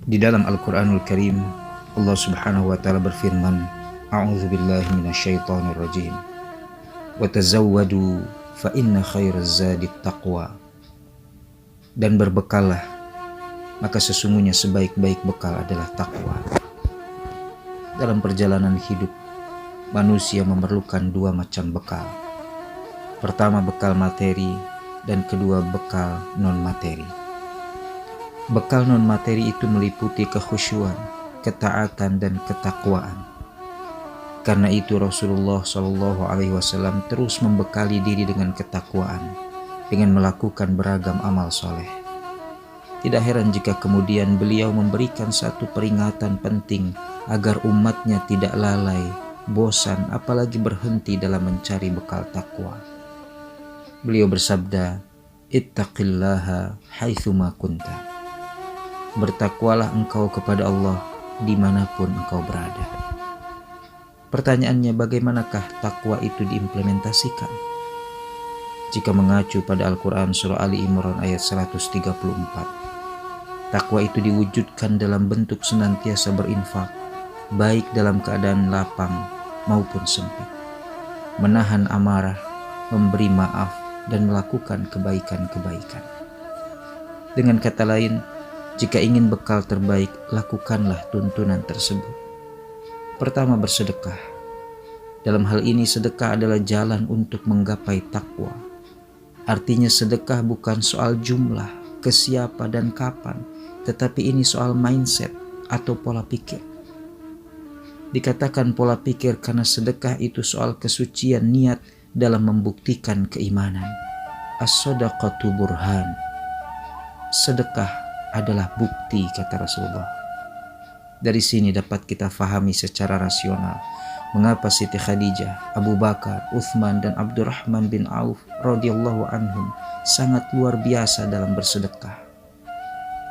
Di dalam Al-Quranul Karim, Allah Subhanahu wa Ta'ala berfirman, "A'udzu billahi minasyaitonir rajim. Wa tazawwadu fa inna khairaz zadi taqwa." Dan berbekallah, maka sesungguhnya sebaik-baik bekal adalah takwa. Dalam perjalanan hidup, manusia memerlukan dua macam bekal. Pertama, bekal materi, dan kedua, bekal non-materi. Bekal non-materi itu meliputi kekhusyuan, ketaatan, dan ketakwaan. Karena itu Rasulullah SAW terus membekali diri dengan ketakwaan, dengan melakukan beragam amal soleh. Tidak heran jika kemudian beliau memberikan satu peringatan penting agar umatnya tidak lalai, bosan, apalagi berhenti dalam mencari bekal takwa. Beliau bersabda, "Ittaqillaha haitsuma kunta." Bertakwalah engkau kepada Allah dimanapun engkau berada. Pertanyaannya, bagaimanakah takwa itu diimplementasikan? Jika mengacu pada Al-Quran Surah Ali Imran ayat 134, takwa itu diwujudkan dalam bentuk senantiasa berinfak, baik dalam keadaan lapang maupun sempit, menahan amarah, memberi maaf, dan melakukan kebaikan-kebaikan. Dengan kata lain, jika ingin bekal terbaik, lakukanlah tuntunan tersebut. Pertama, bersedekah. Dalam hal ini, sedekah adalah jalan untuk menggapai takwa. Artinya sedekah bukan soal jumlah, ke siapa, dan kapan, tetapi ini soal mindset atau pola pikir. Dikatakan pola pikir karena sedekah itu soal kesucian niat dalam membuktikan keimanan. As-shadaqatu burhan. Sedekah adalah bukti, kata Rasulullah. Dari sini dapat kita fahami secara rasional mengapa Siti Khadijah, Abu Bakar, Uthman, dan Abdurrahman bin Auf radhiyallahu anhum sangat luar biasa dalam bersedekah.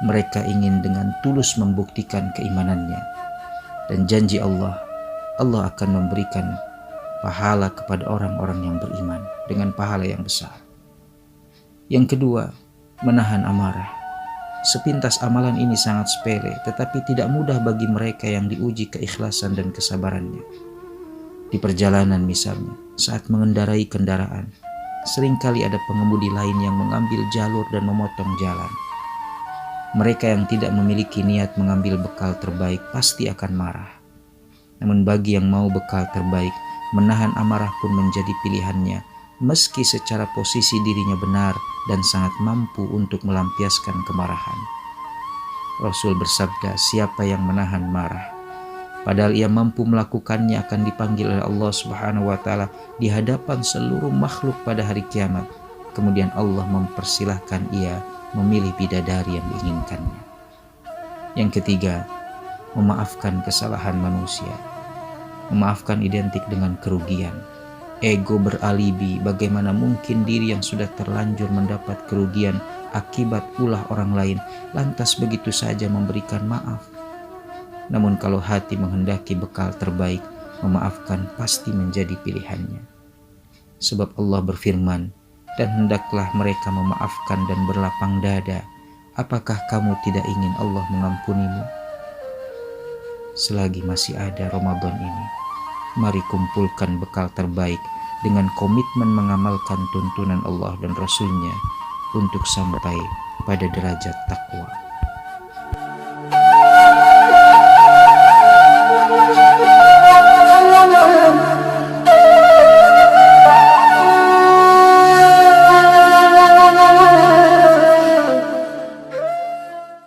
Mereka ingin dengan tulus membuktikan keimanannya, dan janji Allah akan memberikan pahala kepada orang-orang yang beriman dengan pahala yang besar. Yang kedua, menahan amarah. Sepintas amalan ini sangat sepele, tetapi tidak mudah bagi mereka yang diuji keikhlasan dan kesabarannya. Di perjalanan misalnya, saat mengendarai kendaraan, seringkali ada pengemudi lain yang mengambil jalur dan memotong jalan. Mereka yang tidak memiliki niat mengambil bekal terbaik pasti akan marah. Namun bagi yang mau bekal terbaik, menahan amarah pun menjadi pilihannya, meski secara posisi dirinya benar dan sangat mampu untuk melampiaskan kemarahan. Rasul bersabda, siapa yang menahan marah, padahal ia mampu melakukannya, akan dipanggil oleh Allah Subhanahu wa Ta'ala di hadapan seluruh makhluk pada hari kiamat. Kemudian Allah mempersilahkan ia memilih bidadari yang diinginkannya. Yang ketiga, memaafkan kesalahan manusia. Memaafkan identik dengan kerugian. Ego beralibi, bagaimana mungkin diri yang sudah terlanjur mendapat kerugian akibat ulah orang lain lantas begitu saja memberikan maaf. Namun kalau hati menghendaki bekal terbaik, memaafkan pasti menjadi pilihannya. Sebab Allah berfirman, dan hendaklah mereka memaafkan dan berlapang dada. Apakah kamu tidak ingin Allah mengampunimu? Selagi masih ada Ramadan ini, mari kumpulkan bekal terbaik dengan komitmen mengamalkan tuntunan Allah dan Rasul-Nya untuk sampai pada derajat takwa.